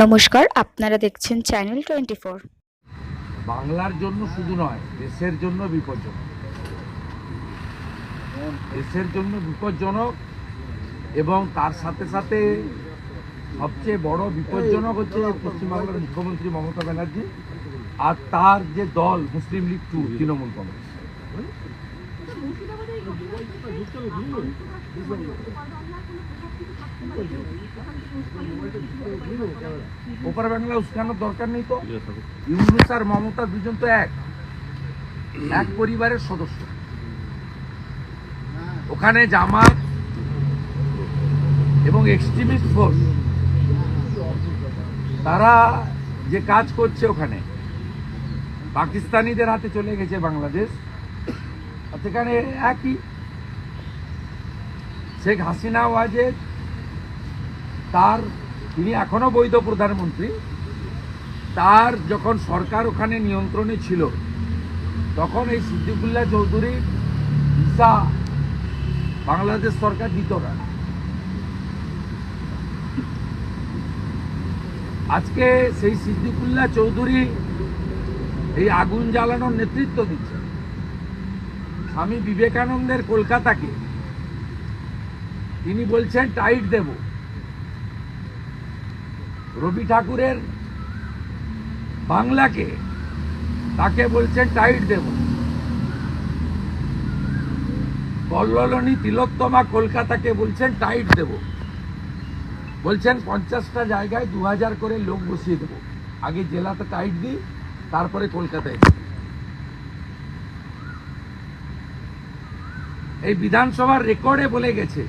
নমস্কার, আপনারা দেখছেন চ্যানেল 24। বাংলার জন্য শুধু নয়, দেশের জন্য বিপজ্জনক। দেশের জন্য বিপজ্জনক এবং তার সাথে সাথে সবচেয়ে বড় বিপজ্জনক হচ্ছে পশ্চিমবাংলার মুখ্যমন্ত্রী মমতা ব্যানার্জি আর তার যে দল মুসলিম লীগ 2 তৃণমূল কংগ্রেস। ওপার বাংলা উস্কানোর দরকার নেই তো। ইউনূস আর মমতা দুজন তো এক পরিবারের সদস্য। ওখানে জামাত এবং এক্সট্রিমিস্ট ফোর্স তারা যে কাজ করছে ওখানে পাকিস্তানিদের হাতে চলে গেছে বাংলাদেশ। সেখানে একই শেখ হাসিনা ওয়াজেদ তিনি এখনো বৈধ প্রধানমন্ত্রী। তার যখন সরকার ওখানে নিয়ন্ত্রণে ছিল তখন এই সিদ্দিকুল্লাহ চৌধুরীর ভিসা বাংলাদেশ সরকার দিত না। আজকে সেই সিদ্দিকুল্লাহ চৌধুরী এই আগুন জ্বালানোর নেতৃত্ব দিচ্ছে। স্বামী বিবেকানন্দের কলকাতাকে তিনি বলছেন টাইট দেব। রবি ঠাকুরের বাংলাকে তাকে বলছেন টাইট দেব। কল্লোলিনী তিলোত্তমা কলকাতাকে বলছেন টাইট দেব। বলছেন 50টা জায়গায় 2000 করে লোক বসিয়ে দেব। আগে জেলাতে টাইট দিই, তারপরে কলকাতায়। এই বিধানসভার রেকর্ডে বলে গেছে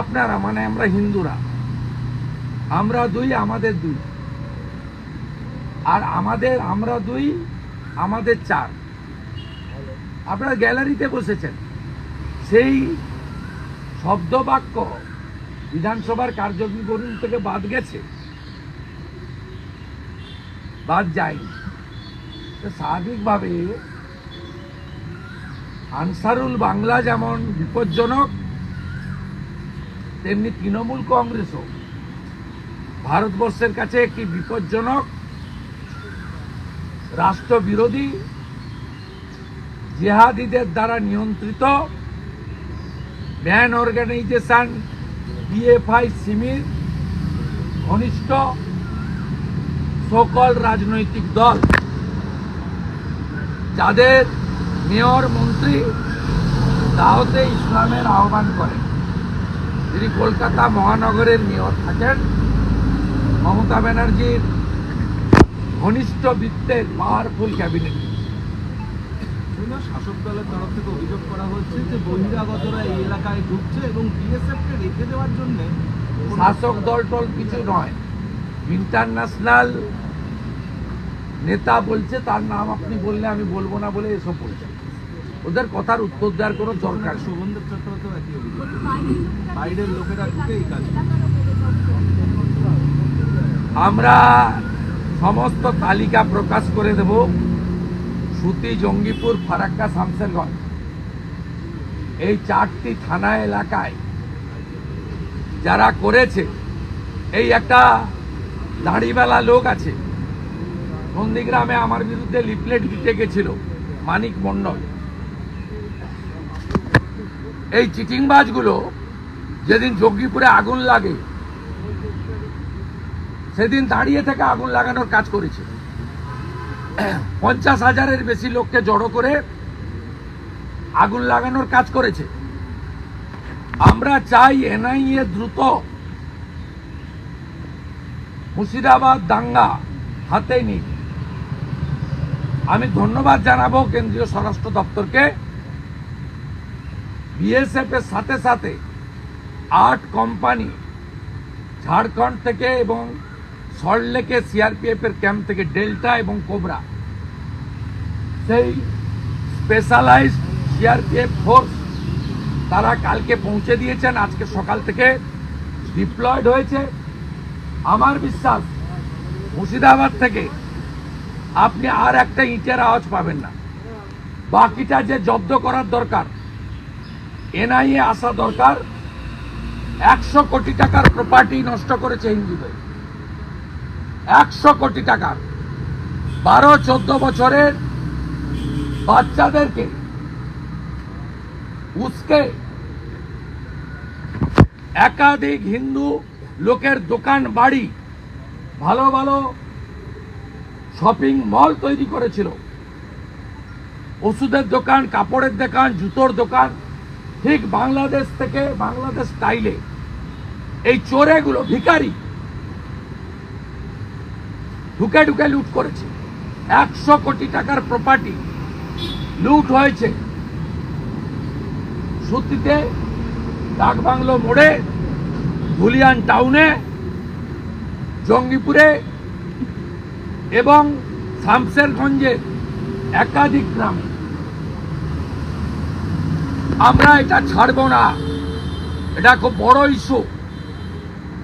আপনারা মানে আমরা হিন্দুরা, আমরা দুই আমাদের দুই, আর আমরা দুই আমাদের চার। আপনারা গ্যালারিতে বসেছেন। সেই শব্দবাক্য বিধানসভার কার্যবিবরণ থেকে বাদ গেছে, বাদ যায়নি। স্বাভাবিকভাবে আনসারুল বাংলা যেমন বিপজ্জনক, তেমনি তৃণমূল কংগ্রেসও ভারতবর্ষের কাছে একটি বিপজ্জনক রাষ্ট্রবিরোধী জিহাদিদের দ্বারা নিয়ন্ত্রিত ব্যান অর্গানাইজেশন পিএফআই সিমির ঘনিষ্ঠ সকল রাজনৈতিক দল, যাদের মেয়র মন্ত্রী দাওয়াতে ইসলামের আহ্বান করেন। যিনি কলকাতা মহানগরের মেয়র থাকেন, মমতা ব্যানার্জির ঘনিষ্ঠ বৃত্তের পাওয়ারফুল ক্যাবিনেট। শাসক দলের তরফ থেকে অভিযোগ করা হচ্ছে যে বহিরাগতরা এই এলাকায় ঢুকছে এবং বিএসএফকে রেখে দেওয়ার জন্য। শাসক দল টল কিছু নয়, ইন্টারন্যাশনাল নেতা বলছে, তার নাম আপনি বললে আমি বলবো না বলে এসব বলছে। ওদের কথার উত্তর দেওয়ার কোনো দরকার। শোভনদেব চট্টোপাধ্যায় একই অভিযোগ, বাইরের লোকেরা ঢুকে এই কাজ। আমরা সমস্ত তালিকা প্রকাশ করে দেব। সুতি, জঙ্গিপুর, ফারাক্কা, শামসেরগঞ্জ এই 4টি থানা এলাকায় যারা করেছে। এই একটা দাড়িওয়ালা লোক আছে নন্দীগ্রামে, আমার বিরুদ্ধে লিফলেট দিতে গেছিল, মানিক মণ্ডল। এই চিটিংবাজগুলো যেদিন জঙ্গিপুরে আগুন লাগে সেদিন দাঁড়িয়ে থেকে আগুন লাগানোর কাজ করেছে। 50,000-এর বেশি লোককে জড়ো করে আগুন লাগানোর কাজ করেছে। আমরা চাই এনআইএ দ্রুত মুর্শিদাবাদ দাঙ্গা হাতে নিক। আমি ধন্যবাদ জানাবো কেন্দ্রীয় স্বরাষ্ট্র দপ্তরকে। বিএসএফ এর সাথে সাথে 8 কোম্পানি ঝাড়খণ্ড থেকে এবং সল্টলেকে সিআরপিএফ এর ক্যাম্প থেকে, ডেল্টা এবং কোবরা, সেই স্পেশালাইজড সিআরপিএফ ফোর্স তারা কালকে পৌঁছে দিয়েছেন। আজকে সকাল থেকে ডিপ্লয়েড হয়েছে। আমার বিশ্বাস মুর্শিদাবাদ থেকে আপনি আর একটা ইটের আওয়াজ পাবেন না। বাকিটা যে জব্দ করার দরকার, এনআইএ আসা দরকার। 100 কোটি টাকার প্রপার্টি নষ্ট করেছে হিন্দুদের। 100 কোটি টাকার 12-14 বছরের বাচ্চাদেরকে উস্কে একাধিক হিন্দু লোকের দোকান বাড়ি, ভালো ভালো শপিং মল তৈরি করেছিল, ওষুধের দোকান, কাপড়ের দোকান, জুতোর দোকান, ঠিক বাংলাদেশ থেকে, বাংলাদেশ স্টাইলে এই চোরেগুলো ভিখারি ঢুকে ঢুকে লুট করেছে। 100 কোটি টাকার প্রপার্টি লুট হয়েছে সুতিতে, ডাকবাংলো মোড়ে, ধুলিয়ান টাউনে, জঙ্গিপুরে এবং শামসেরগঞ্জের একাধিক গ্রামে। আমরা এটা ছাড়ব না, এটা খুব বড় ইস্যু।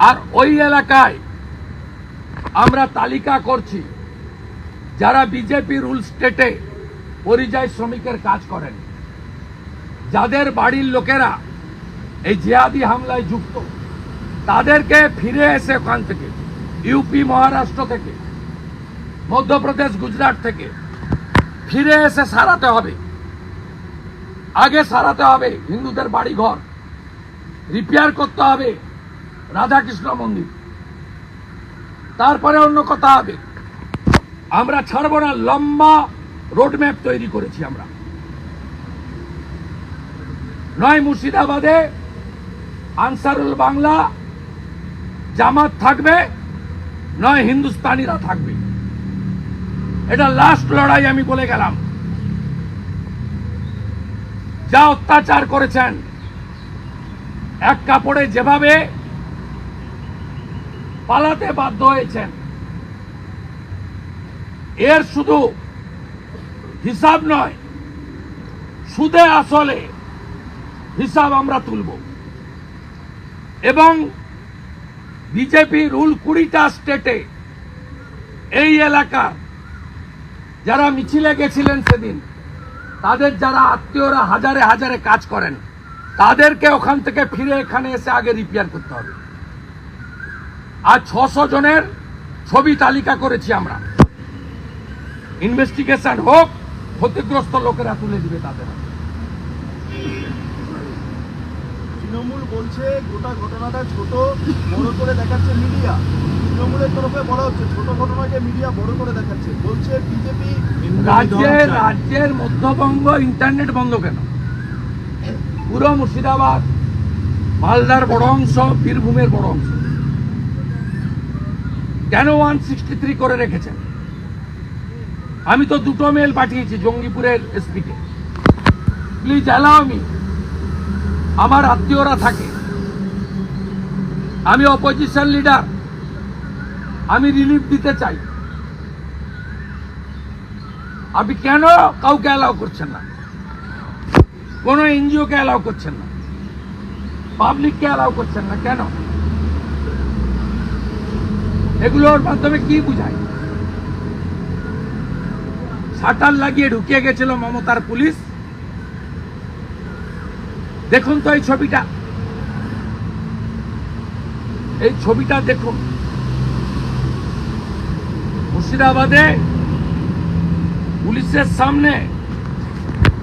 আর ওই এলাকায় আমরা তালিকা করছি যারা বিজেপি রুল স্টেটে পরিযায়ী শ্রমিকের কাজ করেন, যাদের বাড়ির লোকেরা এই জিহাদি হামলায় যুক্ত, তাদেরকে ফিরে এসে ওখান থেকে, ইউপি, মহারাষ্ট্র থেকে, মধ্যপ্রদেশ, গুজরাট থেকে ফিরে এসে সারাতে হবে। আগে সারাতে হবে হিন্দুদের বাড়ি ঘর, রিপেয়ার করতে হবে রাধাকৃষ্ণ মন্দির, তারপরে অন্য কথা হবে। আমরা ছাড়ব না, লম্বা রোডম্যাপ তৈরি করেছি আমরা। নয় মুর্শিদাবাদে আনসারুল বাংলা জামাত থাকবে, নয় হিন্দুস্তানিরা থাকবে। এটা লাস্ট লড়াই, আমি বলে গেলাম। যা অত্যাচার করেছেন, এক কাপড়ে যেভাবে পালাতে বাধ্য হয়েছেন, এর শুধু হিসাব নয়, সুদে আসলে হিসাব আমরা তুলব। এবং বিজেপি রুল 20টা স্টেটে এই এলাকার যারা মিছিলে গেছিলেন সেদিন, তাদের যারা আত্মীয়রা হাজারে হাজারে কাজ করেন, তাদেরকে ওখান থেকে ফিরে এখানে এসে আগে রিপেয়ার করতে হবে। আর 600 জনের ছবি তালিকা করেছি আমরা। ইনভেস্টিগেশন হোক, ক্ষতিগ্রস্ত লোকেরা তুলে দিবে তাদের হাতে। তৃণমূল বলছে গোটা ঘটনাটা ছোট, বড় করে দেখাচ্ছে মিডিয়া। তৃণমূলের তরফে বলা হচ্ছে ছোট ঘটনাকে মিডিয়া বড় করে দেখাচ্ছে, বলছে বিজেপি। রাজ্যের মধ্যবঙ্গ ইন্টারনেট বন্ধ কেন? পুরো মুর্শিদাবাদ, মালদার বড় অংশ, বীরভূমের বড় অংশ কেন 163 করে রেখেছেন? আমি তো 2টো মেল পাঠিয়েছি জঙ্গিপুরের এসপিকে, প্লিজ অ্যালাউ মি। আমার আত্মীয়রা থাকে, আমি অপোজিশন লিডার, আমি রিলিফ দিতে চাই। আপনি কেন কাউকে অ্যালাউ করছেন না? কোন এনজিওকে অ্যালাউ করছেন না, পাবলিককে অ্যালাউ করছেন না কেন? এগুলোর মাধ্যমে কি বুঝায়? শাটার লাগিয়ে ঢুকিয়ে গেছিল মমতার পুলিশ। দেখুন তো এই ছবিটা, এই ছবিটা দেখুন। মুর্শিদাবাদে পুলিশের সামনে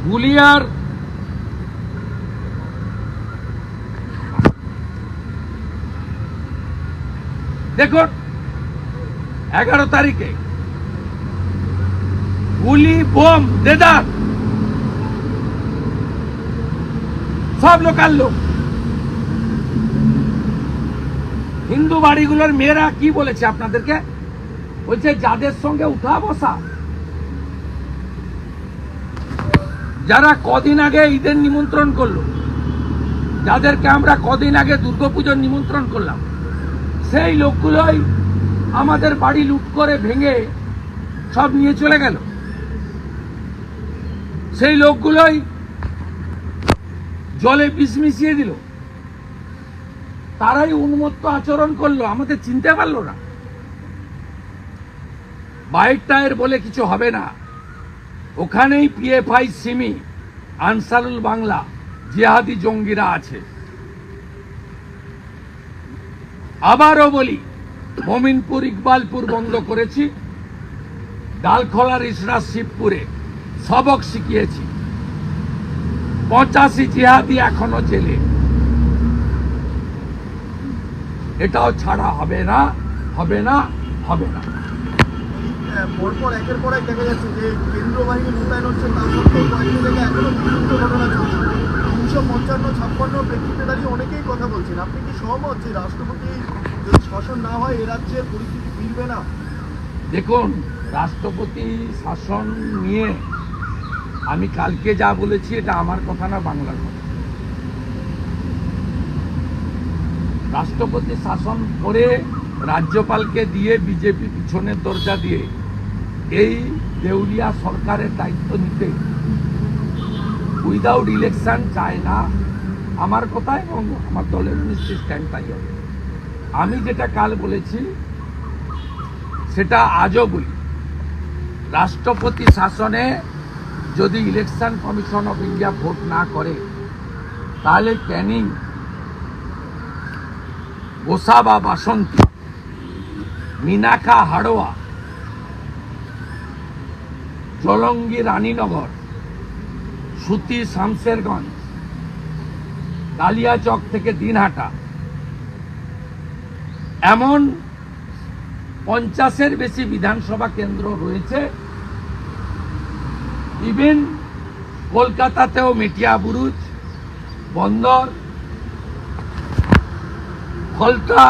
গুলিয়ার দেখুন 11 তারিখে গুলি, বোম, দেদার, সব লোকাল লোক। হিন্দু বাড়িগুলোর মেয়েরা কি বলেছে আপনাদেরকে? বলছে যাদের সঙ্গে উঠা বসা, যারা কদিন আগে ঈদের নিমন্ত্রণ করলো, যাদেরকে আমরা কদিন আগে দুর্গাপুজোর নিমন্ত্রণ করলাম, সেই লোকগুলোই আমাদের বাড়ি লুট করে ভেঙে সব নিয়ে চলে গেল। সেই লোকগুলোই জলে বিষ মিশিয়ে দিল। তারাই উন্মত্ত আচরণ করলো, আমাদের চিনতে পারলো না। বাইর টায়ার বলে কিছু হবে না, ওখানেই পিএফআই, সিমি, আনসারুল বাংলা, জিহাদি জঙ্গিরা আছে। আবারও বলি, মমিনপুর ইকবালপুর বন্ধ করেছি, ডালখোলার ইসরা শিবপুরে সবক শিখিয়েছি। 85 জিহাদি এখনো জেলে, এটাও ছাড়া হবে না, হবে না, হবে না। পরপর একের পর এক দেখা যাচ্ছে যে কেন্দ্র বাহিনী মোতায়েন হচ্ছে, তার সত্ত্বেও কয়েকটি জায়গায় এখনো বিক্ষিপ্ত ঘটনা চলছে। 355-56 প্রেক্ষিতে দাঁড়িয়ে অনেকেই কথা বলছেন। আপনি কি সহমত যে রাষ্ট্রপতি যদি শাসন না হয় এ রাজ্যের পরিস্থিতি ফিরবে না? দেখুন, রাষ্ট্রপতি শাসন নিয়ে আমি কালকে যা বলেছি এটা আমার কথা না, বাংলার কথা। রাষ্ট্রপতি শাসন করে রাজ্যপালকে দিয়ে বিজেপি পিছনের দরজা দিয়ে এই দেউলিয়া সরকারের দায়িত্ব নিতে উইদাউট ইলেকশন চায় না আমার কথা, এবং আমার দলের নিশ্চিত স্ট্যান্ড তাই হবে। আমি যেটা কাল বলেছি সেটা আজও বলি, রাষ্ট্রপতি শাসনে যদি election commission of India vote না করে তাহলে ক্যানিং, গোসাবা বাসন্তী, মিনাখা হাড়োয়া, জলঙ্গি রানীনগর, সুতি শামশেরগঞ্জ, কালিয়াচক থেকে দিনহাটা, এমন 50-এর বেশি বিধানসভা কেন্দ্র রয়েছে। ইভেন কলকাতাতেও মেটিয়াবুরুজ, বন্দর, ফলতা,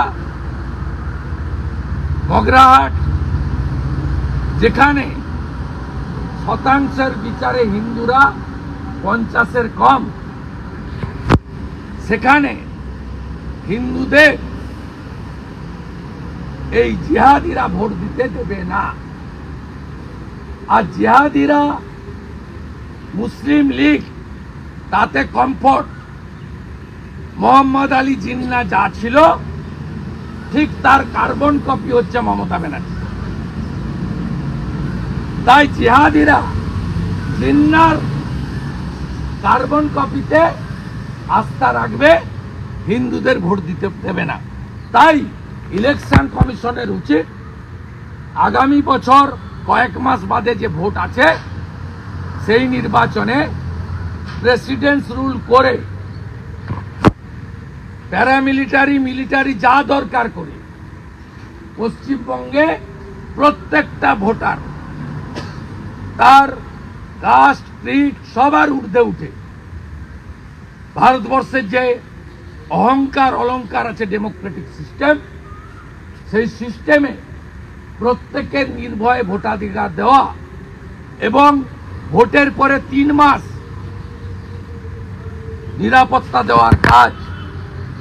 বগরাহাট, যেখানে শতাংশের বিচারে হিন্দুরা 50-এর কম, সেখানে হিন্দুদের এই জিহাদিরা ভোট দিতে দেবে না। আর জিহাদিরা মুসলিম লীগ, তাতে কমফোর্ট। মোহাম্মদ আলী জিন্না যা ছিল ঠিক তার কার্বন কপি হচ্ছে মমতা ব্যানার্জি। তাই জিহাদিরা জিন্নার কার্বন কপিতে আস্থা রাখবে, হিন্দুদের ভোট দিতে দেবে না। তাই ইলেকশন কমিশনের উচিত আগামী বছর কয়েক মাস বাদে যে ভোট আছে সেই নির্বাচনে প্রেসিডেন্টস রুল করে প্যারামিলিটারি, মিলিটারি যা দরকার করে পশ্চিমবঙ্গে প্রত্যেকটা ভোটার তার কাস্ট, ক্রিড সবার ঊর্ধ্বে উঠে ভারতবর্ষের যে অহংকার অলংকার আছে ডেমোক্রেটিক সিস্টেম, সেই সিস্টেমে প্রত্যেকের নির্ভয়ে ভোটাধিকার দেওয়া এবং ভোটের পরে 3 মাস নিরাপত্তা দেওয়ার কাজ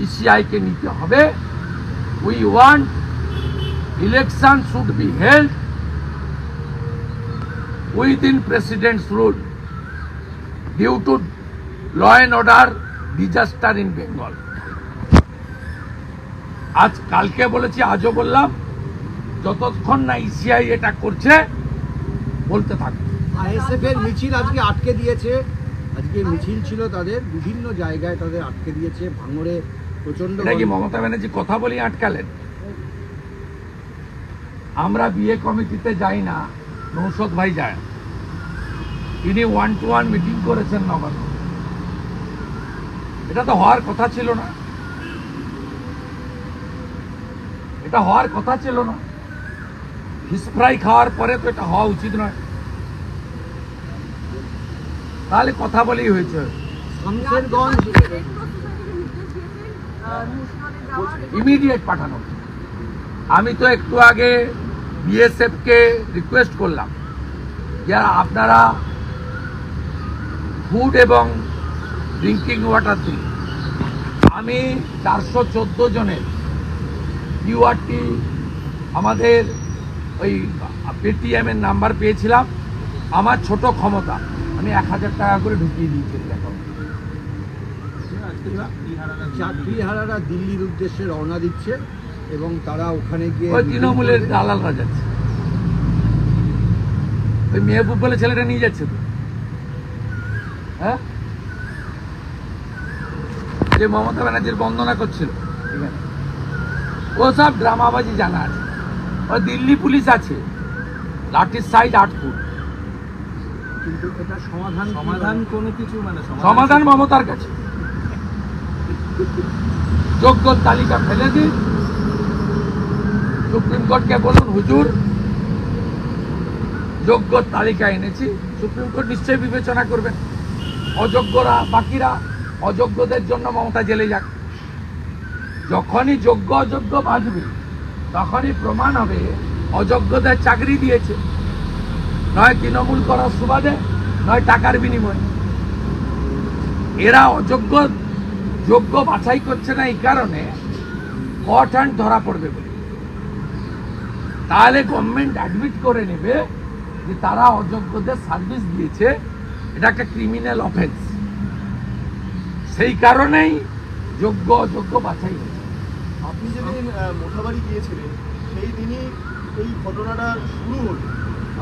ইসিআইকে নিতে হবে। We want election should be held within president's rule due to law and order disaster in Bengal. আজ কালকে বলেছি, আজও বললাম, যতক্ষণ না ইসিআই এটা করছে বলতে থাকবে। আইএসএফ এর মিছিল আজকে আটকে দিয়েছে। আজকে মিছিল ছিল তাদের, বিভিন্ন জায়গায় তাদের আটকে দিয়েছে। ভাঙড়ে প্রচন্ড। এটা কি মমতা ব্যানার্জি কথা বলি আটকালেন? আমরা বিয়ে কমিটিতে যাই না, নৌশদ ভাই যায়। তিনি 1-to-1 মিটিং করেছেন নবান্ন। এটা তো হওয়ার কথা ছিল না, এটা হওয়ার কথা ছিল না। ফিশ ফ্রাই খাওয়ার পরে তো এটা হওয়া উচিত নয়। তাহলে কথা বলেই হয়েছে। শামশেরগঞ্জ ইমিডিয়েট পাঠানো। আমি তো একটু আগে বিএসএফ কে রিকোয়েস্ট করলাম যে আপনারা ফুড এবং ড্রিঙ্কিং ওয়াটার দিন। আমি 414 জনের কিউআরটি আমাদের ওই পেটিএম এর নাম্বার পেয়েছিলাম। আমার ছোট ক্ষমতা আমি 1000 টাকা করে ঢুকিয়ে দিয়েছি। যাত্রীহারারা দিল্লির উদ্দেশ্যে রওনা দিচ্ছে এবং তারা ওখানে গিয়ে ওই তৃণমূলের দালালরা যাচ্ছে। ওই মেহবুব বলে ছেলেটা নিয়ে যাচ্ছে তো, হ্যাঁ, যে মমতা ব্যানার্জির বন্দনা করছিল। ও সব ড্রামাবাজি জানা আছে। ও দিল্লি পুলিশ আছে, লাঠির সাইজ 8 ফুট। কিন্তু এটা সমাধান কোনো কিছু মানে সমাধান মমতার কাছে। যোগ্য তালিকা ফেলে দিন, সুপ্রিম কোর্টকে বলুন হুজুর যোগ্য তালিকা এনেছি, সুপ্রিম কোর্ট নিশ্চয়ই বিবেচনা করবেন। অযোগ্যরা বাকিরা, অযোগ্যদের জন্য মমতা জেলে যাক। যখনই যোগ্য অযোগ্য বাঁচবে তখনই প্রমাণ হবে অযোগ্যদের চাকরি দিয়েছে, নয় তৃণমূল করার সুবাদে, নয় টাকার বিনিময়ে। এরা অযোগ্য যোগ্য বাছাই করছে না এই কারণে হট হ্যান্ড ধরা পড়বে বলে। তাহলে গভর্নমেন্ট অ্যাডমিট করে নেবে যে তারা অযোগ্যদের সার্ভিস দিয়েছে, এটা একটা ক্রিমিনাল অফেন্স। সেই কারণেই যোগ্য অযোগ্য বাছাই হয়েছে। আপনি যেদিন মোথাবাড়ি গিয়েছিলেন সেই দিনই এই ঘটনাটা শুরু হলো।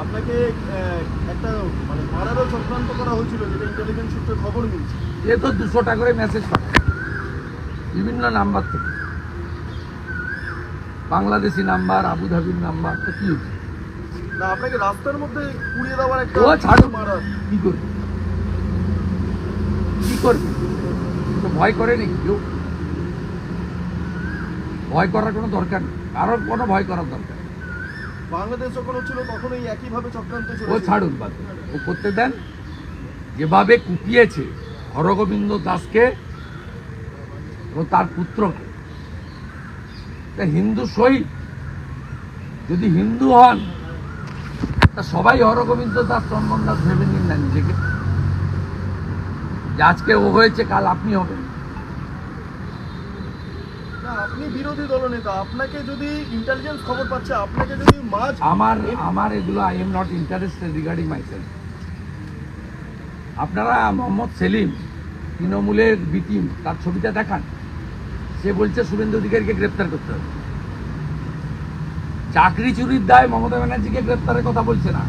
আপনাকে একটা মানে মারারও চক্রান্ত করা হয়েছিল, যেটা ইন্টেলিজেন্স সূত্রে খবর মিলছে। এ তো 200টা করে মেসেজ পাঠায় বিভিন্ন নাম্বার থেকে, বাংলাদেশি নাম্বার, আবুধাবির নাম্বার। তো কি হচ্ছে? না, আপনাকে রাস্তার মধ্যে পুড়িয়ে দেওয়ার একটা ও ছাড়ো, মারার। কি করবে কি করবে? তো ভয় করে নাকি কেউ? ভয় করার কোনো দরকার নেই, কারোর কোনো ভয় করার দরকার নেই। বাংলাদেশ যখন হচ্ছিল তখন এই একইভাবে চক্রান্ত ও চলেছিল। ছাড়ুন বাদ, ও করতে দেন। যেভাবে কুপিয়েছে হরগোবিন্দ দাসকে ও তার পুত্রকে, তা হিন্দু শহীদ যদি হিন্দু হন তা সবাই হরগোবিন্দ দাস, চন্দন দাস ভেবে নিন না নিজেকে, যে আজকে ও হয়েছে কাল আপনি হবেন। না, আপনি বিরোধী দলনেতা, আপনাকে যদি ইন্টেলিজেন্স খবর পাচ্ছে, আপনাকে যদি মাঝ আমার এগুলো I am not interested regarding myself. আপনারা মোহাম্মদ সেলিম তৃণমূলের বিটিম, তার ছবিটা দেখান। সে বলছে শুভেন্দু অধিকারীকে গ্রেপ্তার করতে হবে। চাকরি চুরির দায় মমতা ব্যানার্জিকে গ্রেপ্তারের কথা বলছে না।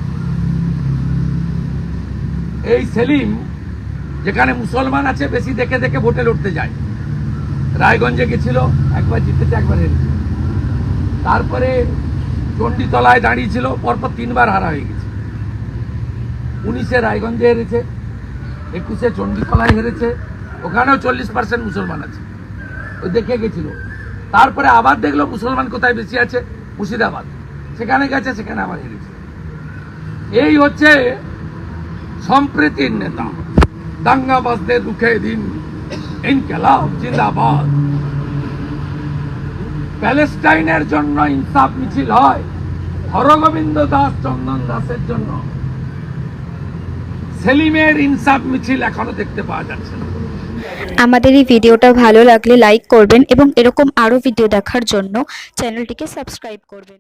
এই সেলিম যেখানে মুসলমান আছে বেশি দেখে দেখে ভোটে লড়তে যায়। রায়গঞ্জে গেছিল, একবার জিতেছে, একবার হেরেছে। তারপরে চণ্ডীতলায় দাঁড়িয়েছিল, পরপর 3 বার হারা হয়ে গেছে। 19-এ রায়গঞ্জে হেরেছে, 21-এ চণ্ডীতলায় হেরেছে, ওখানেও 40% মুসলমান আছে, ওই দেখে গেছিল। তারপরে আবার দেখলো মুসলমান কোথায় বেশি আছে, মুর্শিদাবাদ, সেখানে গেছে, সেখানে আবার হেরেছে। এই হচ্ছে সম্প্রীতির নেতা। দাঙ্গাবাজদের রুখে দিন, ইনকিলাব জিন্দাবাদ। প্যালেস্টাইনের জন্য ইনসাফ মিছিল হয়, হরগোবিন্দ দাস, চন্দন দাসের জন্য সেলিমের ইনসাফ মিছিল এখনো দেখতে পাওয়া যাচ্ছে না। আমাদের এই ভিডিওটা ভালো লাগলে লাইক করবেন এবং এরকম আরও ভিডিও দেখার জন্য চ্যানেলটিকে সাবস্ক্রাইব করবেন।